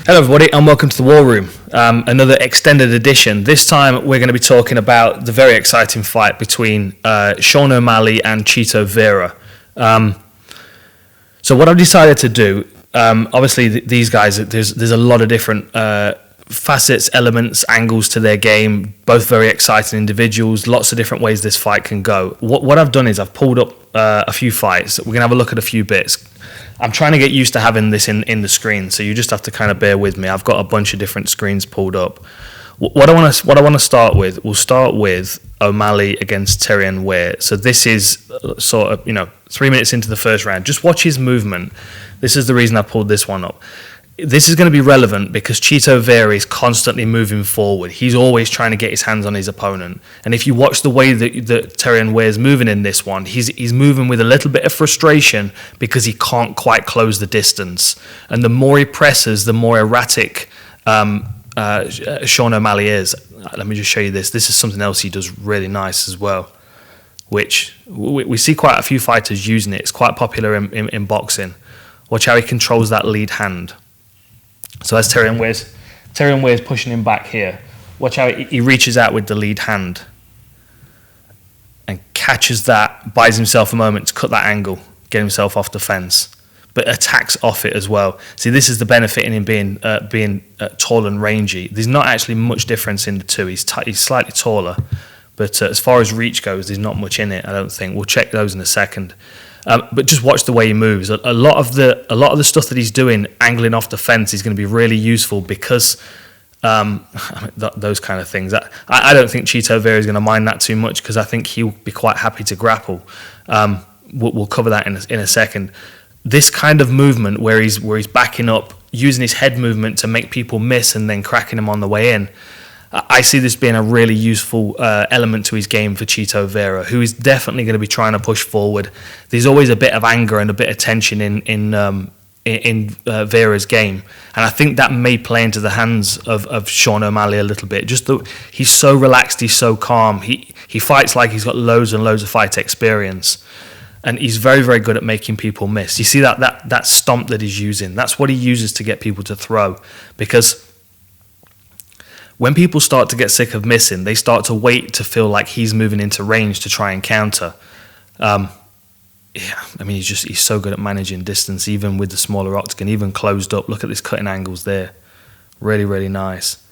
Hello, everybody, and welcome to the War Room. Another extended edition. This time, we're going to be talking about the very exciting fight between Sean O'Malley and Chito Vera. So, what I've decided to do, obviously, these guys, there's a lot of different facets, elements, angles to their game. Both very exciting individuals. Lots of different ways this fight can go. What I've done is I've pulled up a few fights. We're going to have a look at a few bits. I'm trying to get used to having this in the screen, so you just have to kind of bear with me. I've got a bunch of different screens pulled up. What I want to start with, we'll start with O'Malley against Terrien Ware. So this is sort of 3 minutes into the first round. Just watch his movement. This is the reason I pulled this one up. This is going to be relevant because Chito Vera is constantly moving forward. He's always trying to get his hands on his opponent. And if you watch the way that Terrien Ware is moving in this one, he's moving with a little bit of frustration because he can't quite close the distance. And the more he presses, the more erratic Sean O'Malley is. Let me just show you this. This is something else he does really nice as well, which we see quite a few fighters using it. It's quite popular in boxing. Watch how he controls that lead hand. So as Terrien Ware's pushing him back here, watch how he reaches out with the lead hand and catches that, buys himself a moment to cut that angle, get himself off the fence, but attacks off it as well. See, this is the benefit in him being tall and rangy. There's not actually much difference in the two. He's slightly taller, but as far as reach goes, there's not much in it, I don't think. We'll check those in a second. But just watch the way he moves. A lot of the stuff that he's doing, angling off the fence, is going to be really useful because those kind of things. I don't think Chito Vera is going to mind that too much because I think he'll be quite happy to grapple. We'll cover that in a second. This kind of movement where he's backing up, using his head movement to make people miss and then cracking them on the way in. I see this being a really useful element to his game for Chito Vera, who is definitely going to be trying to push forward. There's always a bit of anger and a bit of tension in Vera's game, and I think that may play into the hands of Sean O'Malley a little bit. He's so relaxed, he's so calm. He fights like he's got loads and loads of fight experience, and he's very, very good at making people miss. You see that stomp that he's using? That's what he uses to get people to throw, because when people start to get sick of missing, they start to wait to feel like he's moving into range to try and counter. He's so good at managing distance, even with the smaller octagon, even closed up. Look at this cutting angles there. Really, really nice.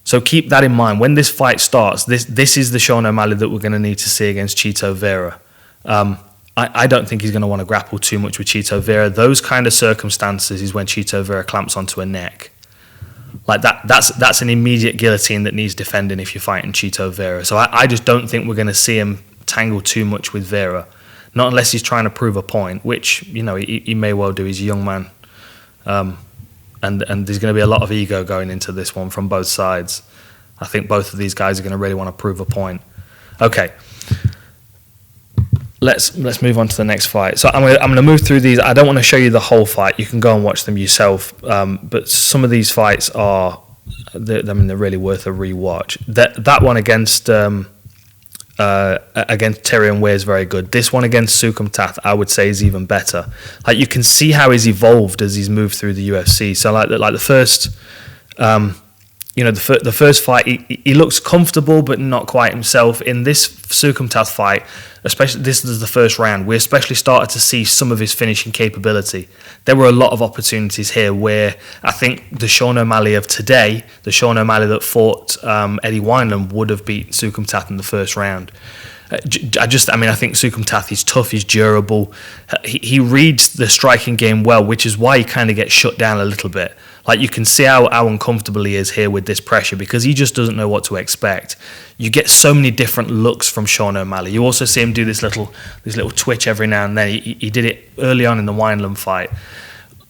So keep that in mind. When this fight starts, this is the Sean O'Malley that we're going to need to see against Chito Vera. I don't think he's going to want to grapple too much with Chito Vera. Those kind of circumstances is when Chito Vera clamps onto a neck. Like that's an immediate guillotine that needs defending if you're fighting Chito Vera. So I just don't think we're going to see him tangle too much with Vera, not unless he's trying to prove a point, which he may well do. He's a young man, and there's going to be a lot of ego going into this one from both sides. I think both of these guys are going to really want to prove a point. Okay. Let's move on to the next fight. So I'm going to move through these. I don't want to show you the whole fight. You can go and watch them yourself. But some of these fights they're really worth a rewatch. That one against Terrien Ware is very good. This one against Sukumtath, I would say, is even better. Like, you can see how he's evolved as he's moved through the UFC. So like the first. The first fight, he looks comfortable but not quite himself. In this Sukumtath fight, especially this is the first round, we especially started to see some of his finishing capability. There were a lot of opportunities here where I think the Sean O'Malley of today, the Sean O'Malley that fought Eddie Wineland, would have beat Sukumtath in the first round. I think Sukumtath is tough, he's durable. He reads the striking game well, which is why he kind of gets shut down a little bit. Like, you can see how uncomfortable he is here with this pressure because he just doesn't know what to expect. You get so many different looks from Sean O'Malley. You also see him do this little twitch every now and then. He did it early on in the Wineland fight.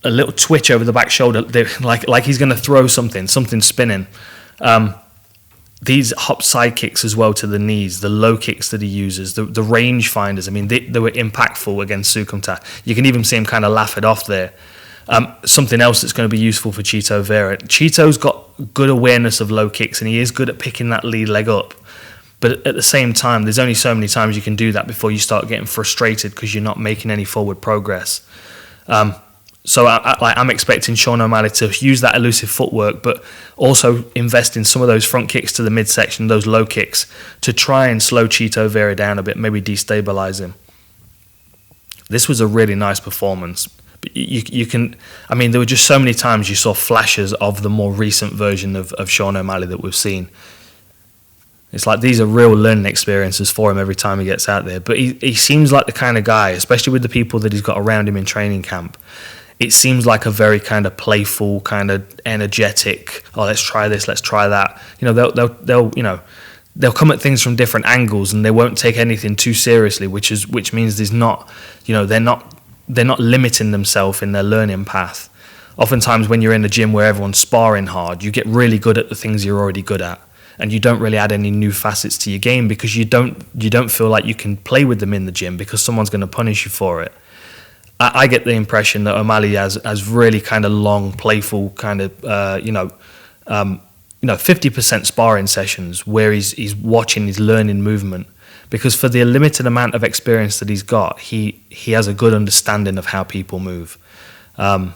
A little twitch over the back shoulder, like he's going to throw something spinning. These hop side kicks as well to the knees, the low kicks that he uses, the range finders. I mean, they were impactful against Sukumtath. You can even see him kind of laugh it off there. Something else that's going to be useful for Chito Vera. Chito's got good awareness of low kicks and he is good at picking that lead leg up. But at the same time, there's only so many times you can do that before you start getting frustrated because you're not making any forward progress. So I'm expecting Sean O'Malley to use that elusive footwork, but also invest in some of those front kicks to the midsection, those low kicks, to try and slow Chito Vera down a bit, maybe destabilize him. This was a really nice performance. But you can, I mean, there were just so many times you saw flashes of the more recent version of Sean O'Malley that we've seen. It's like these are real learning experiences for him every time he gets out there. But he seems like the kind of guy, especially with the people that he's got around him in training camp, it seems like a very kind of playful, kind of energetic, oh, let's try this, let's try that. You know, they'll come at things from different angles, and they won't take anything too seriously, which means there's not, you know, they're not limiting themselves in their learning path. Oftentimes when you're in the gym where everyone's sparring hard, you get really good at the things you're already good at, and you don't really add any new facets to your game because you don't feel like you can play with them in the gym because someone's going to punish you for it. I get the impression that O'Malley has really kind of long, playful kind of 50% sparring sessions where he's watching, he's learning movement, because for the limited amount of experience that he's got, he has a good understanding of how people move. I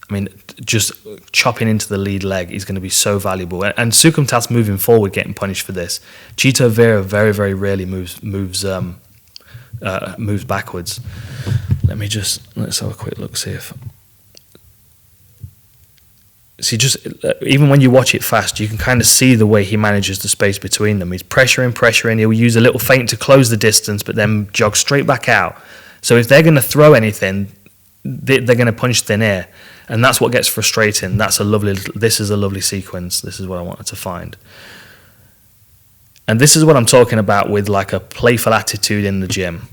mean, just chopping into the lead leg is going to be so valuable. And Sukumtas moving forward, getting punished for this. Chito Vera very, very rarely moves backwards. Let's have a quick look, see even when you watch it fast, you can kind of see the way he manages the space between them. He's pressuring, he'll use a little feint to close the distance, but then jog straight back out. So if they're going to throw anything, they're going to punch thin air. And that's what gets frustrating. This is a lovely sequence. This is what I wanted to find. And this is what I'm talking about with like a playful attitude in the gym.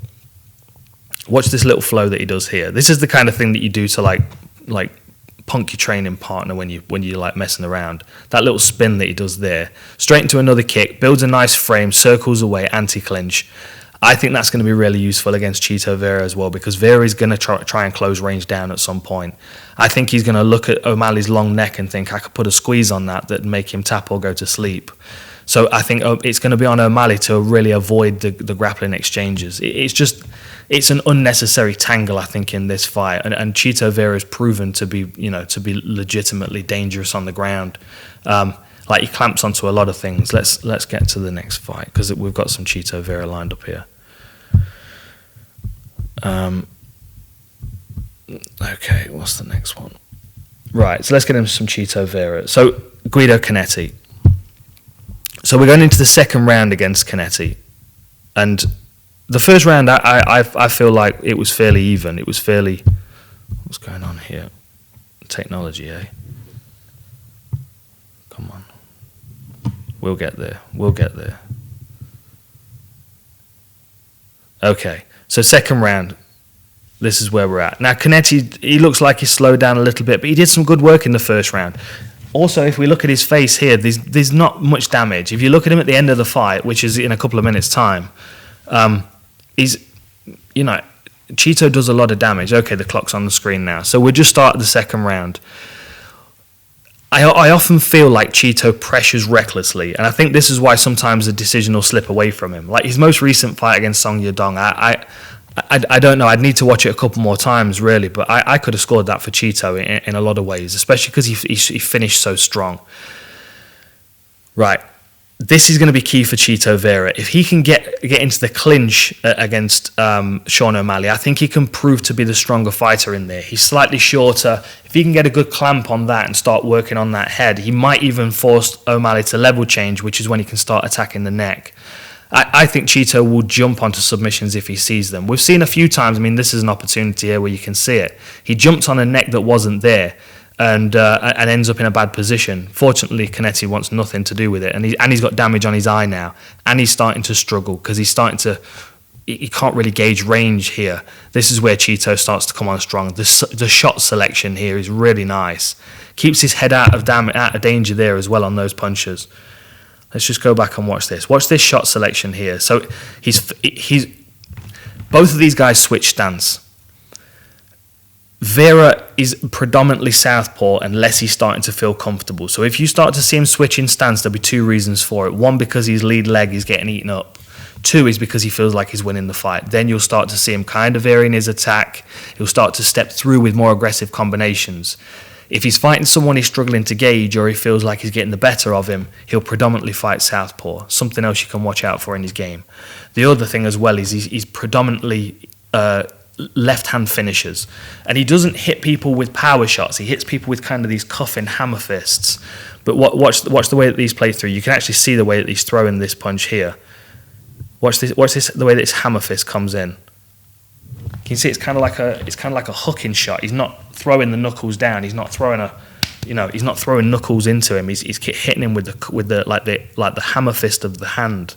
Watch this little flow that he does here. This is the kind of thing that you do to like punk your training partner when you're like messing around. That little spin that he does there, straight into another kick, builds a nice frame, circles away, anti-clinch. I think that's going to be really useful against Chito Vera as well, because Vera is going to try and close range down at some point. I think he's going to look at O'Malley's long neck and think, I could put a squeeze on that make him tap or go to sleep. So I think it's going to be on O'Malley to really avoid the grappling exchanges. It's an unnecessary tangle, I think, in this fight. And Chito Vera is proven to be legitimately dangerous on the ground. Like he clamps onto a lot of things. Let's get to the next fight, because we've got some Chito Vera lined up here. Okay, what's the next one? Right, so let's get into some Chito Vera. So Guido Canetti. So we're going into the second round against Canetti, and the first round I feel like it was fairly even. It was fairly, what's going on here? Technology, eh? Come on. We'll get there. Okay, so second round. This is where we're at. Now, Canetti, he looks like he's slowed down a little bit, but he did some good work in the first round. Also, if we look at his face here, there's not much damage. If you look at him at the end of the fight, which is in a couple of minutes' time, Chito does a lot of damage. Okay, the clock's on the screen now. So we'll just start the second round. I often feel like Chito pressures recklessly, and I think this is why sometimes a decision will slip away from him. Like his most recent fight against Song Yadong, I don't know. I'd need to watch it a couple more times, really, but I could have scored that for Chito in a lot of ways, especially because he finished so strong. Right. This is going to be key for Chito Vera. If he can get into the clinch against Sean O'Malley, I think he can prove to be the stronger fighter in there. He's slightly shorter. If he can get a good clamp on that and start working on that head, he might even force O'Malley to level change, which is when he can start attacking the neck. I think Chito will jump onto submissions if he sees them. We've seen a few times, I mean, this is an opportunity here where you can see it. He jumps on a neck that wasn't there and ends up in a bad position. Fortunately, Canetti wants nothing to do with it, and he's got damage on his eye now, and he's starting to struggle because he can't really gauge range here. This is where Chito starts to come on strong. The shot selection here is really nice. Keeps his head out of danger there as well on those punches. Let's just go back and watch this. Watch this shot selection here. So he's both of these guys switch stance. Vera is predominantly southpaw unless he's starting to feel comfortable. So if you start to see him switch in stance, there'll be two reasons for it. One, because his lead leg is getting eaten up. 2 is because he feels like he's winning the fight. Then you'll start to see him kind of varying his attack. He'll start to step through with more aggressive combinations. If he's fighting someone he's struggling to gauge, or he feels like he's getting the better of him, he'll predominantly fight southpaw. Something else you can watch out for in his game. The other thing as well is he's predominantly left-hand finishers, and he doesn't hit people with power shots. He hits people with kind of these cuffing hammer fists. But watch the way that these play through. You can actually see the way that he's throwing this punch here. Watch this. The way that this hammer fist comes in. You can see it's kind of like a hooking shot. He's not throwing the knuckles down. He's not throwing he's not throwing knuckles into him. He's hitting him with the hammer fist of the hand.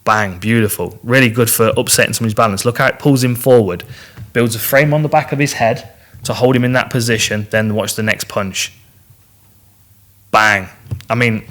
Bang, beautiful. Really good for upsetting somebody's balance. Look how it pulls him forward, builds a frame on the back of his head to hold him in that position. Then watch the next punch. Bang. I mean,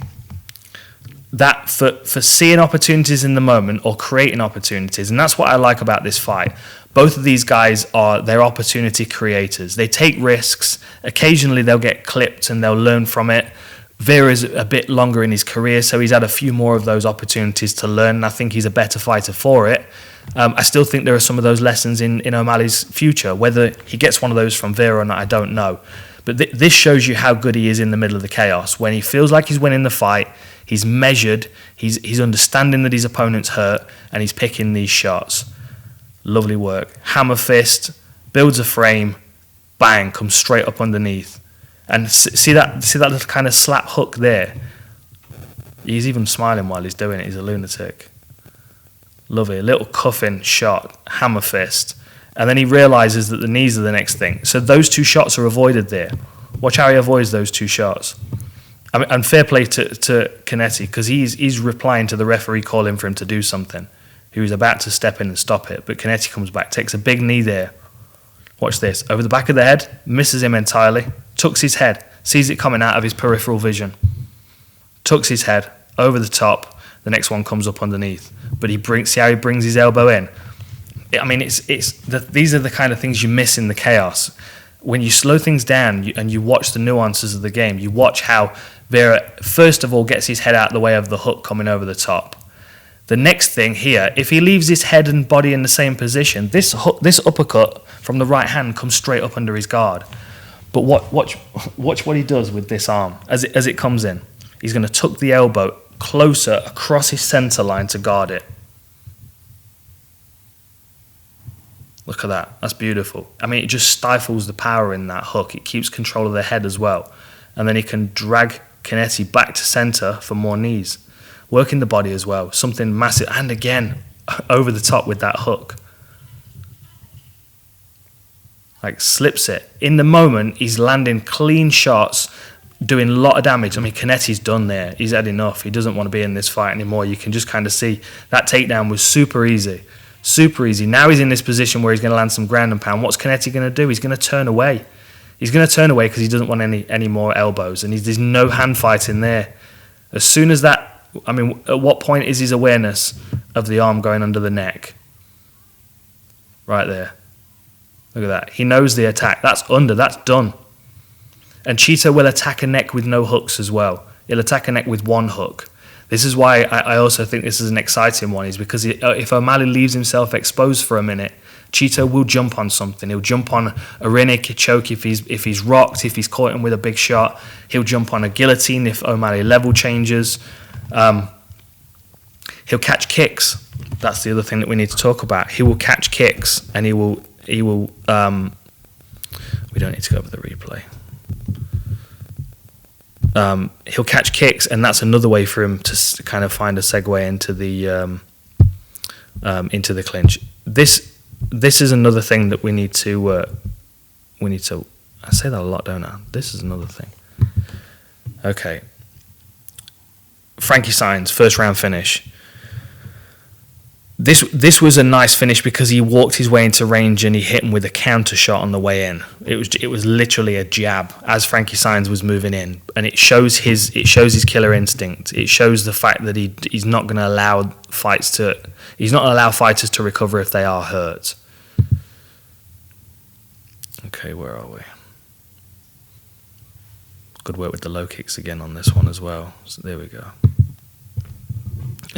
that for seeing opportunities in the moment or creating opportunities, and that's what I like about this fight. Both of these guys they're opportunity creators. They take risks. Occasionally they'll get clipped and they'll learn from it. Vera's a bit longer in his career, so he's had a few more of those opportunities to learn, and I think he's a better fighter for it. I still think there are some of those lessons in O'Malley's future. Whether he gets one of those from Vera or not, I don't know. But this shows you how good he is in the middle of the chaos. When he feels like he's winning the fight, he's measured, he's understanding that his opponent's hurt, and he's picking these shots. Lovely work. Hammer fist, builds a frame, bang, comes straight up underneath. And see that little kind of slap hook there? He's even smiling while he's doing it. He's a lunatic. Lovely. A little cuffing shot, hammer fist. And then he realises that the knees are the next thing. So those 2 shots are avoided there. Watch how he avoids those 2 shots. I mean, and fair play to Canetti, because he's replying to the referee calling for him to do something. He was about to step in and stop it, but Canetti comes back, takes a big knee there. Watch this. Over the back of the head, misses him entirely, tucks his head, sees it coming out of his peripheral vision, tucks his head, over the top, the next one comes up underneath. But see how he brings his elbow in? I mean, these are the kind of things you miss in the chaos. When you slow things down and you watch the nuances of the game, you watch how Vera, first of all, gets his head out of the way of the hook coming over the top. The next thing here, if he leaves his head and body in the same position, this uppercut from the right hand comes straight up under his guard. But watch what he does with this arm as it comes in. He's going to tuck the elbow closer across his center line to guard it. Look at that. That's beautiful. I mean, it just stifles the power in that hook. It keeps control of the head as well. And then he can drag Canetti back to center for more knees. Working the body as well. Something massive. And again, over the top with that hook. Like, slips it. In the moment, he's landing clean shots, doing a lot of damage. I mean, Canetti's done there. He's had enough. He doesn't want to be in this fight anymore. You can just kind of see that takedown was super easy. Super easy. Now he's in this position where he's going to land some ground and pound. What's Canetti going to do? He's going to turn away. He's going to turn away because he doesn't want any more elbows. And there's no hand fighting there. As soon as that, I mean, at what point is his awareness of the arm going under the neck? Right there. Look at that. He knows the attack. That's under. That's done. And Cheeto will attack a neck with no hooks as well. He'll attack a neck with one hook. This is why I also think this is an exciting one, is because if O'Malley leaves himself exposed for a minute, Cheeto will jump on something. He'll jump on a rear naked choke if he's rocked, if he's caught him with a big shot. He'll jump on a guillotine if O'Malley level changes. He'll catch kicks. That's the other thing that we need to talk about. He will catch kicks, and he will. We don't need to go over the replay. He'll catch kicks, and that's another way for him to kind of find a segue into the clinch. This is another thing that we need to. I say that a lot, don't I? This is another thing. Okay. Frankie Saenz, first round finish. This was a nice finish because he walked his way into range and he hit him with a counter shot on the way in. It was literally a jab as Frankie Saenz was moving in, and it shows his killer instinct. It shows the fact that he's not going to allow fighters to recover if they are hurt. Okay, where are we? Good work with the low kicks again on this one as well. So there we go.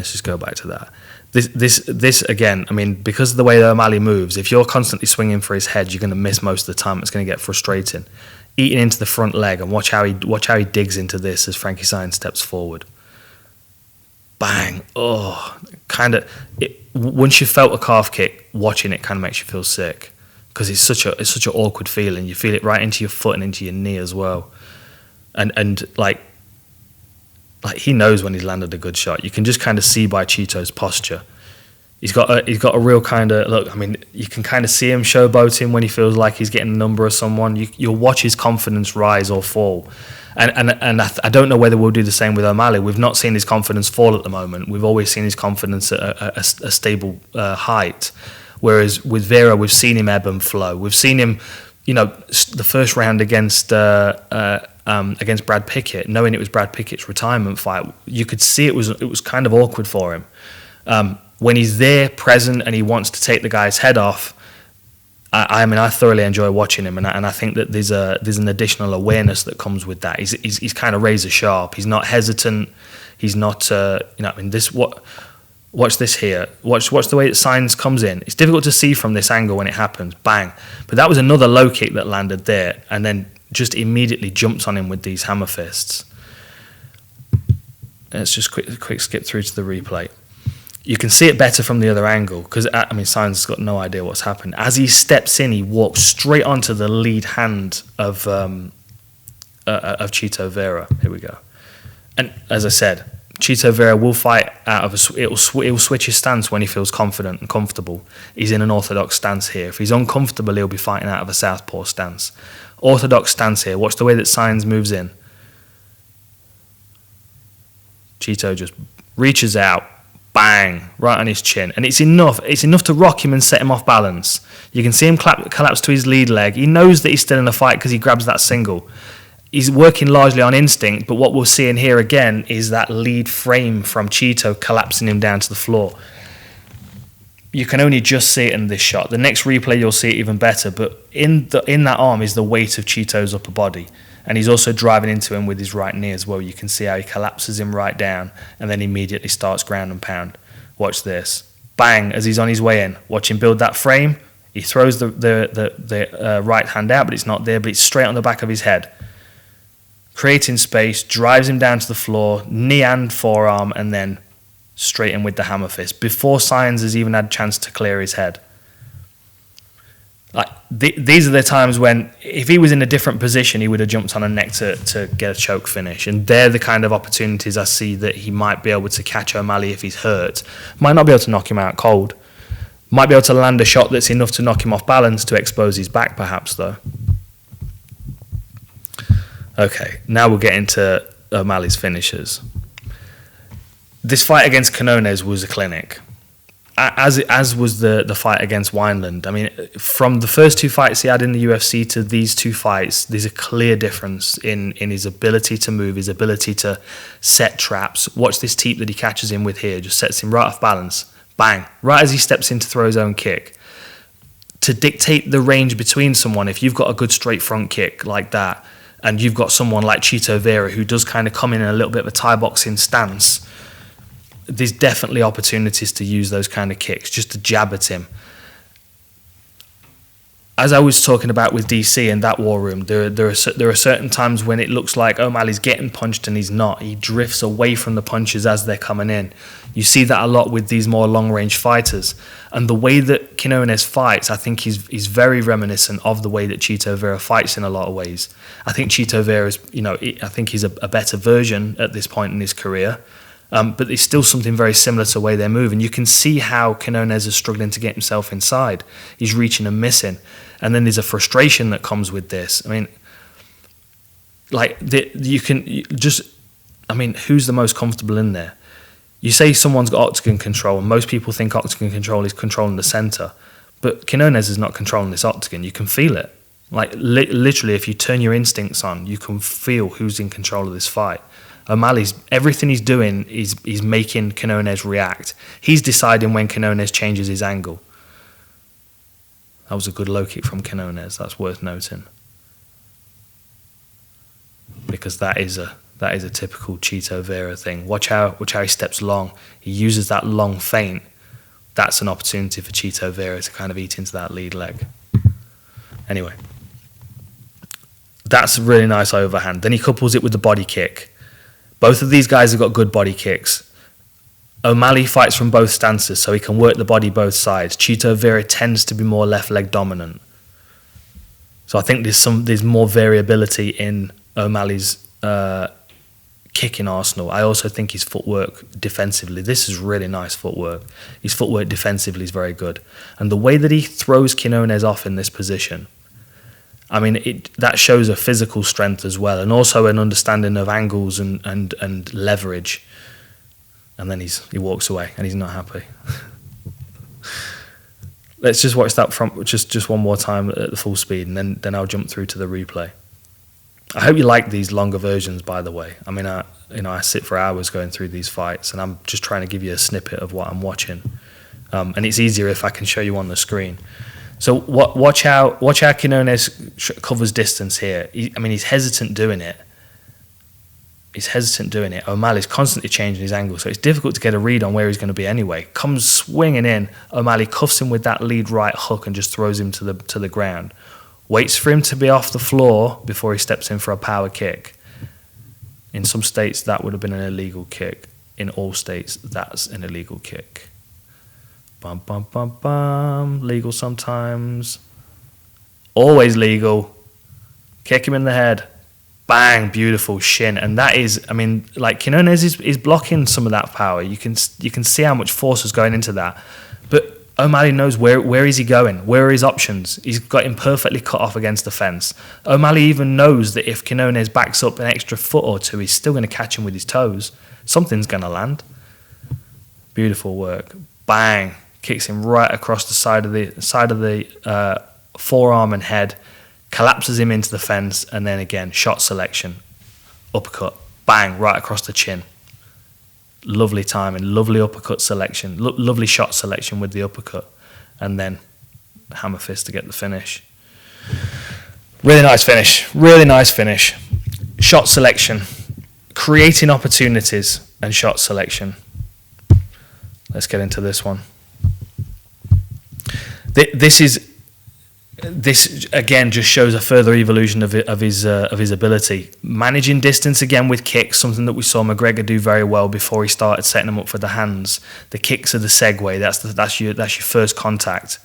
let's just go back to that. This again, I mean, because of the way that O'Malley moves, if you're constantly swinging for his head, you're going to miss most of the time. It's going to get frustrating. Eating into the front leg, and watch how he digs into this as Frankie Saenz steps forward. Bang! Oh, kind of. Once you felt a calf kick, watching it kind of makes you feel sick because it's such an awkward feeling. You feel it right into your foot and into your knee as well, and like he knows when he's landed a good shot. You can just kind of see by Chito's posture. He's got a real kind of look. I mean, you can kind of see him showboating when he feels like he's getting a number of someone. You'll watch his confidence rise or fall, and I don't know whether we'll do the same with O'Malley. We've not seen his confidence fall at the moment. We've always seen his confidence at a stable height, whereas with Vera, we've seen him ebb and flow. We've seen him, the first round against Brad Pickett, knowing it was Brad Pickett's retirement fight, you could see it was kind of awkward for him. When he's there, present, and he wants to take the guy's head off, I mean, I thoroughly enjoy watching him, and I think that there's an additional awareness that comes with that. He's kind of razor sharp. He's not hesitant. He's not, watch this here. Watch the way that Saenz comes in. It's difficult to see from this angle when it happens. Bang! But that was another low kick that landed there, and then just immediately jumps on him with these hammer fists. Let's just quick skip through to the replay. You can see it better from the other angle because, I mean, Saenz has got no idea what's happened. As he steps in, he walks straight onto the lead hand of Chito Vera. Here we go. And as I said, Chito Vera will fight out of he'll switch his stance when he feels confident and comfortable. He's in an orthodox stance here. If he's uncomfortable, he'll be fighting out of a southpaw stance. Orthodox stance here. Watch the way that Saenz moves in. Chito just reaches out. Bang, right on his chin. And it's enough to rock him and set him off balance. You can see him collapse to his lead leg. He knows that he's still in the fight because he grabs that single. He's working largely on instinct, but what we're seeing here again is that lead frame from Chito collapsing him down to the floor. You can only just see it in this shot. The next replay you'll see it even better, but in that arm is the weight of Chito's upper body. And he's also driving into him with his right knee as well. You can see how he collapses him right down and then immediately starts ground and pound. Watch this. Bang, as he's on his way in. Watch him build that frame. He throws the right hand out, but it's not there, but it's straight on the back of his head. Creating space, drives him down to the floor, knee and forearm, and then straight in with the hammer fist before Saenz has even had a chance to clear his head. Like these are the times when, if he was in a different position, he would have jumped on a neck to get a choke finish. And they're the kind of opportunities I see that he might be able to catch O'Malley if he's hurt. Might not be able to knock him out cold. Might be able to land a shot that's enough to knock him off balance to expose his back, perhaps, though. Okay, now we'll get into O'Malley's finishers. This fight against Quinones was a clinic. As was the fight against Wineland. I mean, from the first two fights he had in the UFC to these two fights, there's a clear difference in his ability to move, his ability to set traps. Watch this teep that he catches him with here, just sets him right off balance. Bang, right as he steps in to throw his own kick. To dictate the range between someone, if you've got a good straight front kick like that, and you've got someone like Chito Vera who does kind of come in a little bit of a Thai boxing stance, there's definitely opportunities to use those kind of kicks, just to jab at him. As I was talking about with DC in that war room, there are certain times when it looks like O'Malley's getting punched and he's not. He drifts away from the punches as they're coming in. You see that a lot with these more long-range fighters. And the way that Quinones fights, I think he's very reminiscent of the way that Chito Vera fights in a lot of ways. I think Chito Vera is, I think he's a better version at this point in his career. But it's still something very similar to the way they move. And you can see how Quinones is struggling to get himself inside. He's reaching and missing. And then there's a frustration that comes with this. I mean, who's the most comfortable in there? You say someone's got octagon control, and most people think octagon control is controlling the center. But Quinones is not controlling this octagon. You can feel it. Like, literally, if you turn your instincts on, you can feel who's in control of this fight. O'Malley's, everything he's doing is making Quinones react. He's deciding when Quinones changes his angle. That was a good low kick from Quinones. That's worth noting. Because that is That is a typical Chito Vera thing. Watch how he steps long. He uses that long feint. That's an opportunity for Chito Vera to kind of eat into that lead leg. Anyway, that's a really nice overhand. Then he couples it with the body kick. Both of these guys have got good body kicks. O'Malley fights from both stances, so he can work the body both sides. Chito Vera tends to be more left leg dominant. So I think there's more variability in O'Malley's kicking arsenal. I also think his footwork defensively, this is really nice footwork. His footwork defensively is very good. And the way that he throws Quinones off in this position, I mean, that shows a physical strength as well, and also an understanding of angles and leverage. And then he walks away and he's not happy. Let's just watch that from just one more time at the full speed, and then I'll jump through to the replay. I hope you like these longer versions, by the way. I mean, I sit for hours going through these fights, and I'm just trying to give you a snippet of what I'm watching. And it's easier if I can show you on the screen. So watch how Quinones covers distance here. He's hesitant doing it. O'Malley's constantly changing his angle, so it's difficult to get a read on where he's going to be anyway. Comes swinging in. O'Malley cuffs him with that lead right hook and just throws him to the ground. Waits for him to be off the floor before he steps in for a power kick. In some states, that would have been an illegal kick. In all states, that's an illegal kick. Bum, bum, bum, bum. Legal sometimes. Always legal. Kick him in the head. Bang, beautiful shin. And that is, Quinones is blocking some of that power. You can see how much force is going into that. But O'Malley knows where is he going, where are his options. He's got him perfectly cut off against the fence. O'Malley even knows that if Quinones backs up an extra foot or two, he's still going to catch him with his toes. Something's going to land. Beautiful work. Bang, kicks him right across the side of the forearm and head, collapses him into the fence, and then again, shot selection, uppercut, bang, right across the chin. Lovely timing, lovely uppercut selection, lovely shot selection with the uppercut, and then hammer fist to get the finish. Really nice finish. Shot selection, creating opportunities and shot selection. Let's get into this one. This again just shows a further evolution of his ability. Managing distance again with kicks, something that we saw McGregor do very well before he started setting him up for the hands. The kicks are the segue. That's your first contact.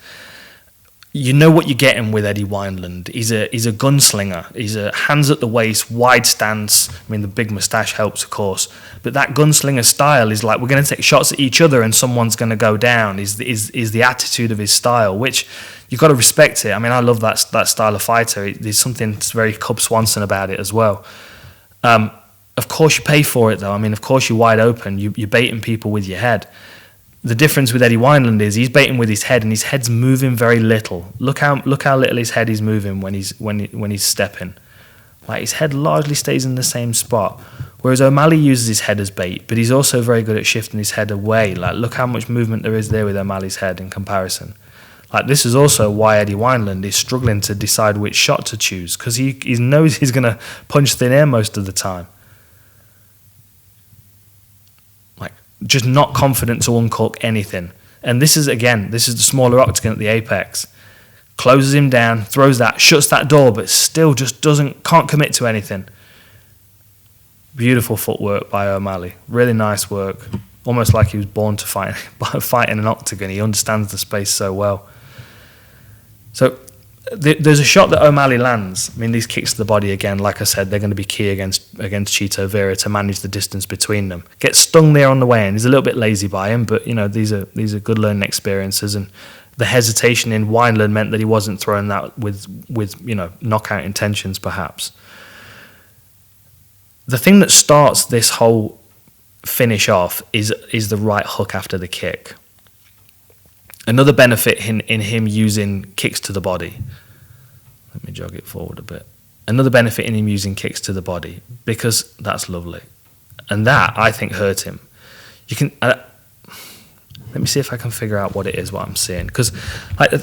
You know what you're getting with Eddie Wineland. He's a gunslinger. He's a hands at the waist, wide stance. I mean, the big moustache helps, of course. But that gunslinger style is like, we're going to take shots at each other and someone's going to go down. Is the attitude of his style, which you've got to respect it. I mean, I love that style of fighter. There's something very Cub Swanson about it as well. Of course, you pay for it, though. I mean, of course, you're wide open. You're baiting people with your head. The difference with Eddie Wineland is he's baiting with his head, and his head's moving very little. Look how little his head is moving when he's stepping. Like, his head largely stays in the same spot. Whereas O'Malley uses his head as bait, but he's also very good at shifting his head away. Like, look how much movement there is there with O'Malley's head in comparison. Like, this is also why Eddie Wineland is struggling to decide which shot to choose, because he knows he's going to punch thin air most of the time. Like, just not confident to uncork anything. And this is the smaller octagon at the apex. Closes him down, throws that, shuts that door, but still just can't commit to anything. Beautiful footwork by O'Malley. Really nice work. Almost like he was born to fight in an octagon. He understands the space so well. So there's a shot that O'Malley lands. I mean, these kicks to the body, again, like I said, they're going to be key against Chito Vera to manage the distance between them. Gets stung there on the way in. He's a little bit lazy by him, but these are good learning experiences. And the hesitation in Wineland meant that he wasn't throwing that with knockout intentions, perhaps. The thing that starts this whole finish off is the right hook after the kick. Another benefit in him using kicks to the body. Let me jog it forward a bit. Another benefit in him using kicks to the body, because that's lovely, and that I think hurt him. You can let me see if I can figure out what it is, what I'm seeing, because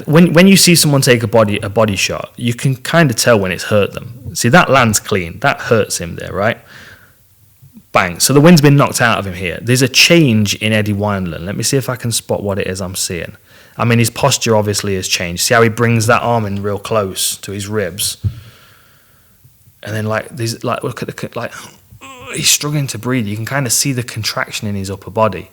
when you see someone take a body shot, you can kind of tell when it's hurt them. See, that lands clean, that hurts him there, right? Bang. So the wind's been knocked out of him here. There's a change in Eddie Wineland. Let me see if I can spot what it is I'm seeing. I mean, his posture obviously has changed. See how he brings that arm in real close to his ribs? And then look at he's struggling to breathe. You can kind of see the contraction in his upper body.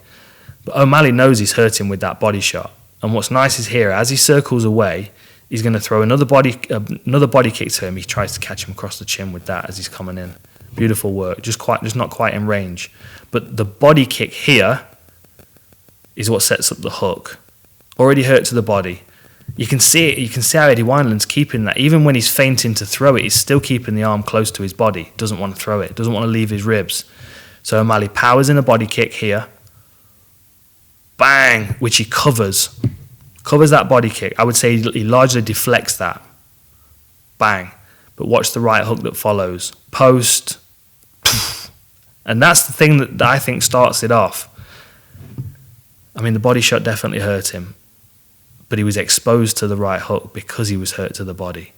But O'Malley knows he's hurting with that body shot. And what's nice is here, as he circles away, he's going to throw another body kick to him. He tries to catch him across the chin with that as he's coming in. Beautiful work, just not quite in range. But the body kick here is what sets up the hook. Already hurt to the body. You can see it. You can see how Eddie Wineland's keeping that. Even when he's feinting to throw it, he's still keeping the arm close to his body. Doesn't want to throw it. Doesn't want to leave his ribs. So O'Malley powers in a body kick here. Bang, which he covers. Covers that body kick. I would say he largely deflects that. Bang. But watch the right hook that follows. Post. And that's the thing that I think starts it off. I mean, the body shot definitely hurt him. But he was exposed to the right hook because he was hurt to the body.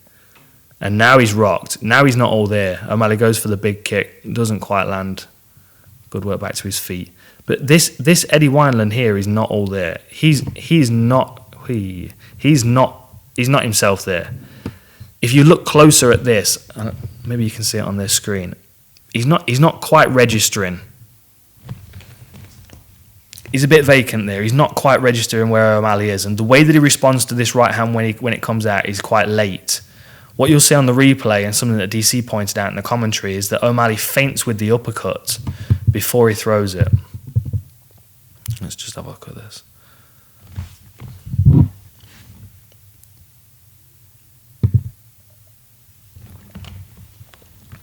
And now he's rocked. Now he's not all there. O'Malley goes for the big kick. Doesn't quite land. Good work back to his feet. But this Eddie Wineland here is not all there. He's not himself there. If you look closer at this, maybe you can see it on this screen. He's not quite registering. He's a bit vacant there. He's not quite registering where O'Malley is, and the way that he responds to this right hand when it comes out is quite late. What you'll see on the replay, and something that DC pointed out in the commentary, is that O'Malley feints with the uppercut before he throws it. Let's just have a look at this.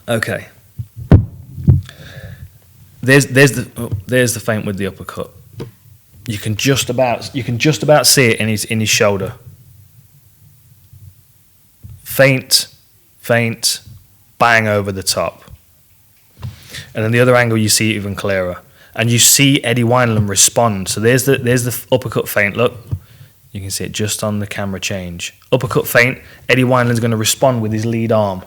Okay. There's the feint with the uppercut. You can just about see it in his shoulder. Feint, bang over the top. And then the other angle you see it even clearer. And you see Eddie Wineland respond. So there's the uppercut feint. Look, you can see it just on the camera change. Uppercut feint. Eddie Wineland's going to respond with his lead arm.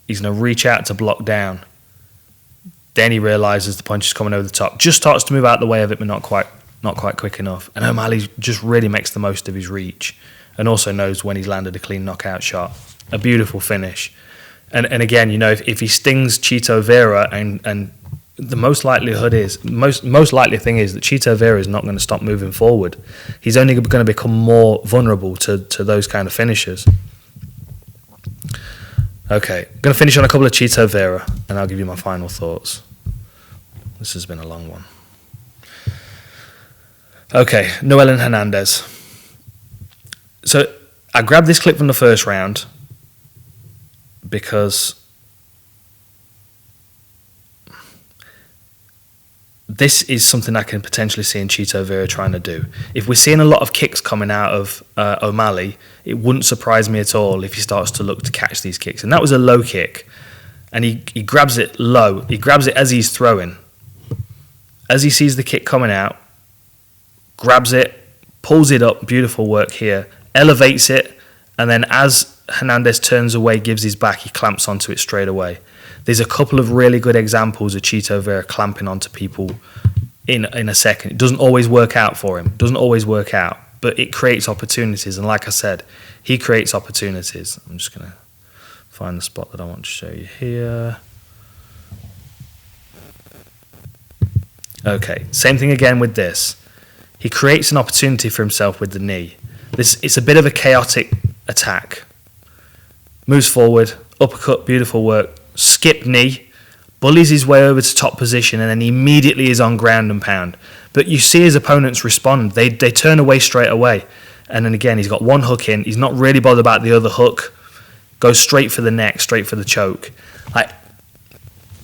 He's going to reach out to block down. Then he realises the punch is coming over the top. Just starts to move out the way of it, but not quite quick enough. And O'Malley just really makes the most of his reach, and also knows when he's landed a clean knockout shot. A beautiful finish. And again, you know, if he stings Chito Vera, and the most likely thing is that Chito Vera is not going to stop moving forward. He's only going to become more vulnerable to those kind of finishers. Okay, I'm going to finish on a couple of Chito Vera, and I'll give you my final thoughts. This has been a long one. Okay, Noel and Hernandez. So I grabbed this clip from the first round because this is something I can potentially see in Chito Vera trying to do. If we're seeing a lot of kicks coming out of O'Malley, it wouldn't surprise me at all if he starts to look to catch these kicks. And that was a low kick. And he grabs it low. He grabs it as he's throwing. As he sees the kick coming out, grabs it, pulls it up, beautiful work here, elevates it, and then as Hernandez turns away, gives his back, he clamps onto it straight away. There's a couple of really good examples of Chito Vera clamping onto people in a second. It doesn't always work out for him. Doesn't always work out, but it creates opportunities. And like I said, he creates opportunities. I'm just going to find the spot that I want to show you here. Okay, same thing again with this. He creates an opportunity for himself with the knee. It's a bit of a chaotic attack. Moves forward, uppercut, beautiful work. Skip knee, bullies his way over to top position, and then immediately is on ground and pound. But you see his opponents respond. They turn away straight away. And then again, he's got one hook in. He's not really bothered about the other hook. Goes straight for the neck, straight for the choke.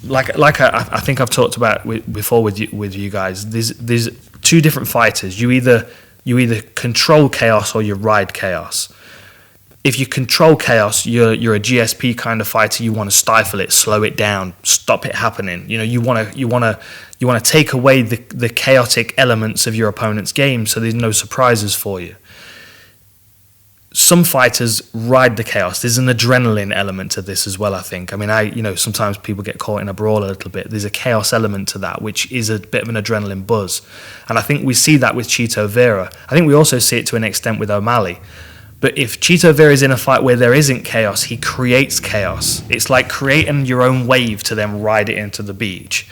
Like I think I've talked about before with you guys. There's two different fighters. You either control chaos or you ride chaos. If you control chaos, you're a GSP kind of fighter. You want to stifle it, slow it down, stop it happening. You know, you want to take away the chaotic elements of your opponent's game, so there's no surprises for you. some fighters ride the chaos. There's an adrenaline element to this as well, I think. I mean, sometimes people get caught in a brawl a little bit. There's a chaos element to that, which is a bit of an adrenaline buzz. And I think we see that with Chito Vera. I think we also see it to an extent with O'Malley. But if Chito Vera is in a fight where there isn't chaos, he creates chaos. It's like creating your own wave to then ride it into the beach.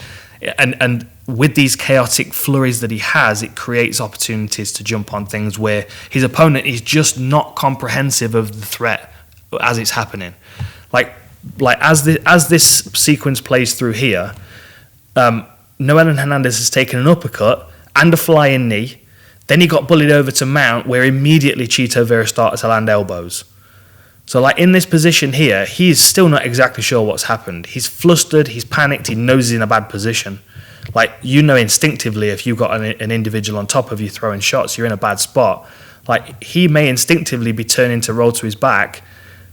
And with these chaotic flurries that he has, it creates opportunities to jump on things where his opponent is just not comprehensive of the threat as it's happening. Like as this sequence plays through here, Noel Hernandez has taken an uppercut and a flying knee. Then he got bullied over to mount, where immediately Chito Vera started to land elbows. So like in this position here, he's still not exactly sure what's happened. He's flustered, he's panicked, he knows he's in a bad position. Like, instinctively, if you've got an individual on top of you throwing shots, you're in a bad spot. Like, he may instinctively be turning to roll to his back,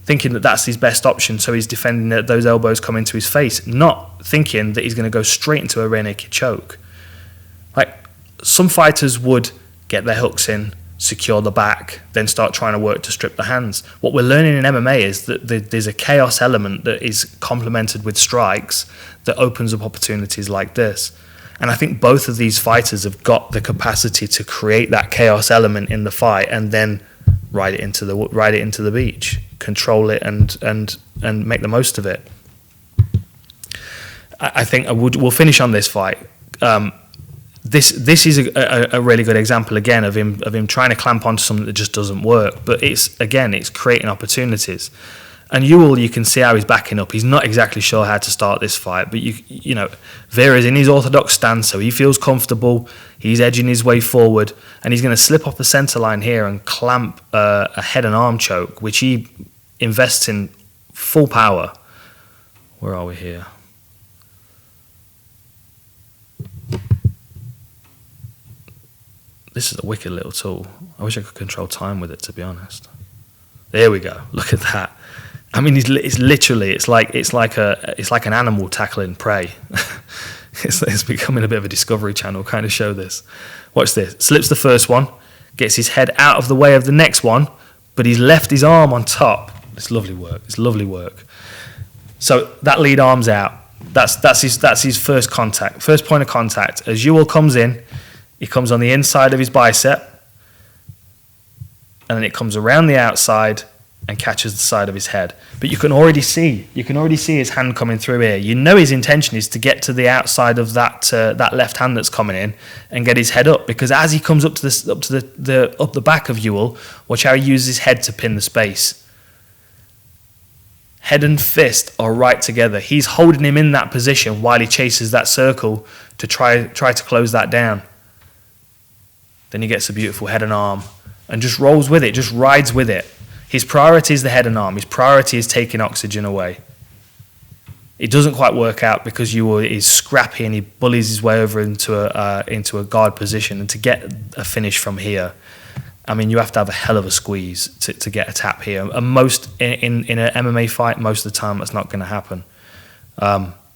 thinking that that's his best option, so he's defending that those elbows come into his face, not thinking that he's going to go straight into a rear naked choke. Like, some fighters would get their hooks in, secure the back, then start trying to work to strip the hands. What we're learning in MMA is that there's a chaos element that is complemented with strikes that opens up opportunities like this. And I think both of these fighters have got the capacity to create that chaos element in the fight and then ride it into the beach, control it and make the most of it. I think we'll finish on this fight. This is a really good example again of him trying to clamp onto something that just doesn't work. But it's creating opportunities. And you can see how he's backing up. He's not exactly sure how to start this fight, but Vera's in his orthodox stance, so he feels comfortable. He's edging his way forward, and he's going to slip off the center line here and clamp a head and arm choke, which he invests in full power. Where are we here? This is a wicked little tool. I wish I could control time with it, to be honest. There we go. Look at that. I mean, it's like an animal tackling prey. It's becoming a bit of a Discovery Channel kind of show. This. Watch this. Slips the first one, gets his head out of the way of the next one, but he's left his arm on top. It's lovely work. It's lovely work. So that lead arm's out. That's his first contact, first point of contact. As Ewell comes in, he comes on the inside of his bicep, and then it comes around the outside and catches the side of his head. But you can already see his hand coming through here. You know his intention is to get to the outside of that left hand that's coming in and get his head up, because as he comes up the back of Ewell, watch how he uses his head to pin the space. Head and fist are right together. He's holding him in that position while he chases that circle to try to close that down. Then he gets a beautiful head and arm and just rolls with it, just rides with it. His priority is the head and arm. His priority is taking oxygen away. It doesn't quite work out because Ewell is scrappy and he bullies his way over into a guard position. And to get a finish from here, I mean, you have to have a hell of a squeeze to get a tap here. And most in an MMA fight, most of the time that's not going to happen.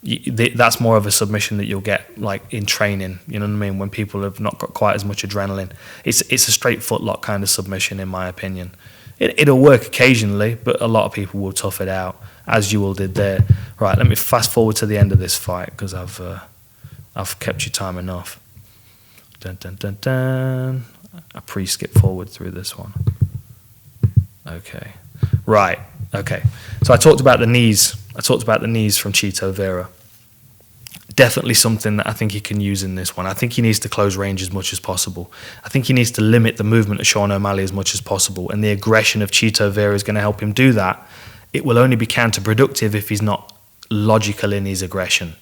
That's more of a submission that you'll get like in training, you know what I mean, when people have not got quite as much adrenaline. It's a straight footlock kind of submission, in my opinion. It'll work occasionally, but a lot of people will tough it out, as Ewell did there. Right, let me fast forward to the end of this fight because I've kept you time enough. Dun, dun, dun, dun. I pre-skip forward through this one. Okay. Right. Okay. So I talked about the knees from Chito Vera. Definitely something that I think he can use in this one. I think he needs to close range as much as possible. I think he needs to limit the movement of Sean O'Malley as much as possible, and the aggression of Chito Vera is going to help him do that. It will only be counterproductive if he's not logical in his aggression.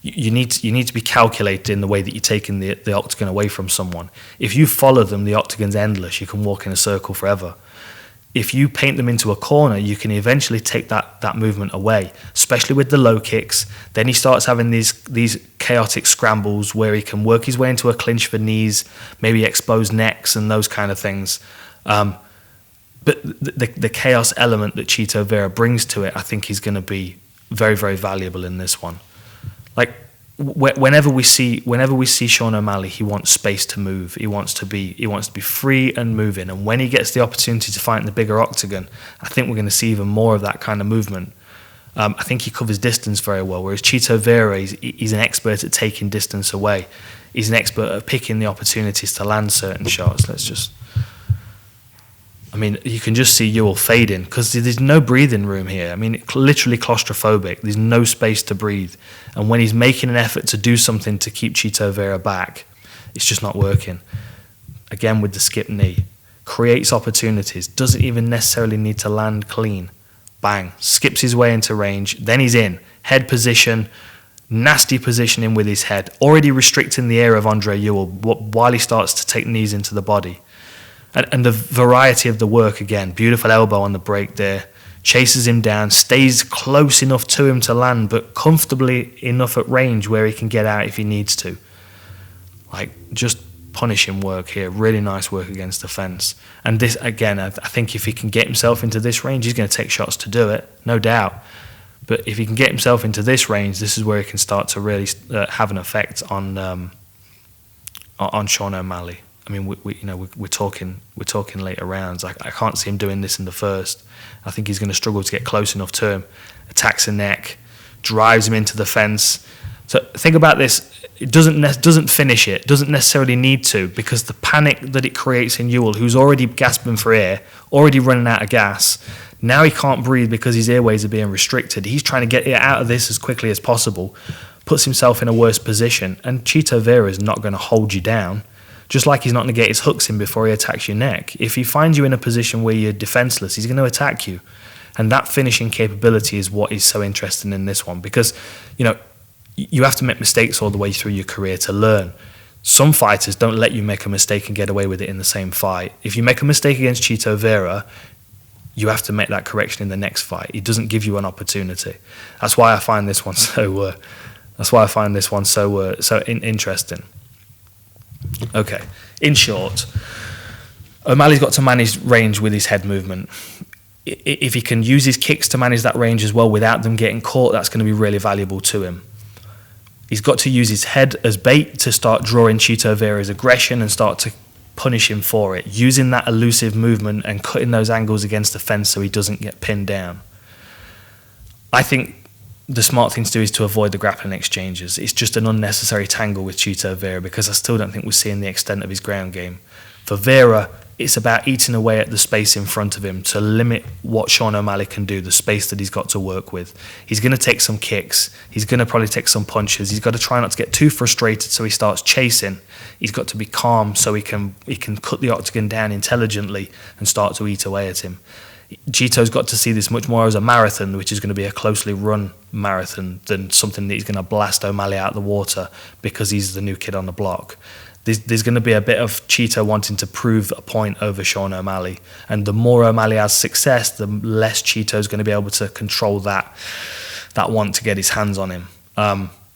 You need to be calculated in the way that you're taking the octagon away from someone. If you follow them, the octagon's endless. You can walk in a circle forever. If you paint them into a corner, you can eventually take that movement away, especially with the low kicks. Then he starts having these chaotic scrambles where he can work his way into a clinch for knees, maybe expose necks and those kind of things. But the chaos element that Chito Vera brings to it, I think is going to be very, very valuable in this one. Like, whenever we see Sean O'Malley, he wants space to move. He wants to be free and moving. And when he gets the opportunity to fight in the bigger octagon, I think we're going to see even more of that kind of movement. I think he covers distance very well, whereas Chito Vera, he's an expert at taking distance away. He's an expert at picking the opportunities to land certain shots. You can just see Ewell fading because there's no breathing room here. I mean, literally claustrophobic. There's no space to breathe. And when he's making an effort to do something to keep Chito Vera back, it's just not working. Again, with the skip knee. Creates opportunities. Doesn't even necessarily need to land clean. Bang. Skips his way into range. Then he's in. Head position. Nasty positioning with his head. Already restricting the air of Andre Ewell while he starts to take knees into the body. And the variety of the work again. Beautiful elbow on the break there. Chases him down. Stays close enough to him to land, but comfortably enough at range where he can get out if he needs to. Just punishing work here. Really nice work against the fence. And this, again, I think if he can get himself into this range, he's going to take shots to do it, no doubt. But if he can get himself into this range, this is where he can start to really have an effect on Sean O'Malley. I mean, we're talking later rounds. I can't see him doing this in the first. I think he's going to struggle to get close enough to him. Attacks the neck, drives him into the fence. So think about this. It doesn't finish it. Doesn't necessarily need to, because the panic that it creates in Ewell, who's already gasping for air, already running out of gas. Now he can't breathe because his airways are being restricted. He's trying to get out of this as quickly as possible. Puts himself in a worse position. And Chito Vera is not going to hold you down. Just like he's not going to get his hooks in before he attacks your neck. If he finds you in a position where you're defenseless, he's going to attack you. And that finishing capability is what is so interesting in this one. Because, you have to make mistakes all the way through your career to learn. Some fighters don't let you make a mistake and get away with it in the same fight. If you make a mistake against Chito Vera, you have to make that correction in the next fight. He doesn't give you an opportunity. That's why I find this one so interesting. Okay, in short, O'Malley's got to manage range with his head movement. If he can use his kicks to manage that range as well without them getting caught, that's going to be really valuable to him. He's got to use his head as bait to start drawing Chito Vera's aggression and start to punish him for it, using that elusive movement and cutting those angles against the fence so he doesn't get pinned down. I think the smart thing to do is to avoid the grappling exchanges. It's just an unnecessary tangle with Chito Vera because I still don't think we're seeing the extent of his ground game. For Vera, it's about eating away at the space in front of him to limit what Sean O'Malley can do, the space that he's got to work with. He's going to take some kicks. He's going to probably take some punches. He's got to try not to get too frustrated so he starts chasing. He's got to be calm so he can cut the octagon down intelligently and start to eat away at him. Chito's got to see this much more as a marathon, which is going to be a closely run marathon, than something that he's going to blast O'Malley out of the water because he's the new kid on the block. There's going to be a bit of Chito wanting to prove a point over Sean O'Malley. And the more O'Malley has success, the less Chito's going to be able to control that want to get his hands on him.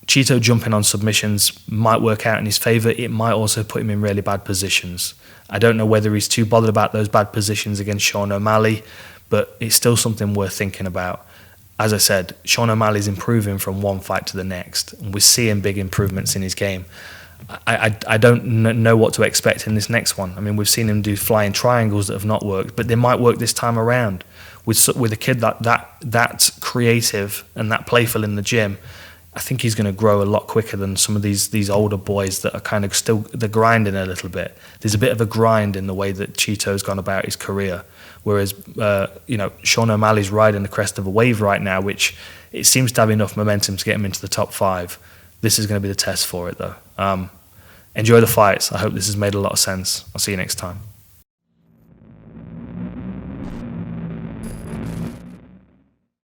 Chito jumping on submissions might work out in his favour. It might also put him in really bad positions. I don't know whether he's too bothered about those bad positions against Sean O'Malley, but it's still something worth thinking about. As I said, Sean O'Malley's improving from one fight to the next, and we're seeing big improvements in his game. I don't know what to expect in this next one. I mean, we've seen him do flying triangles that have not worked, but they might work this time around. With a kid that creative and that playful in the gym, I think he's going to grow a lot quicker than some of these older boys that are kind of still, they're grinding a little bit. There's a bit of a grind in the way that Chito's gone about his career, whereas Sean O'Malley's riding the crest of a wave right now, which it seems to have enough momentum to get him into the top 5. This is going to be the test for it, though. Enjoy the fights. I hope this has made a lot of sense. I'll see you next time.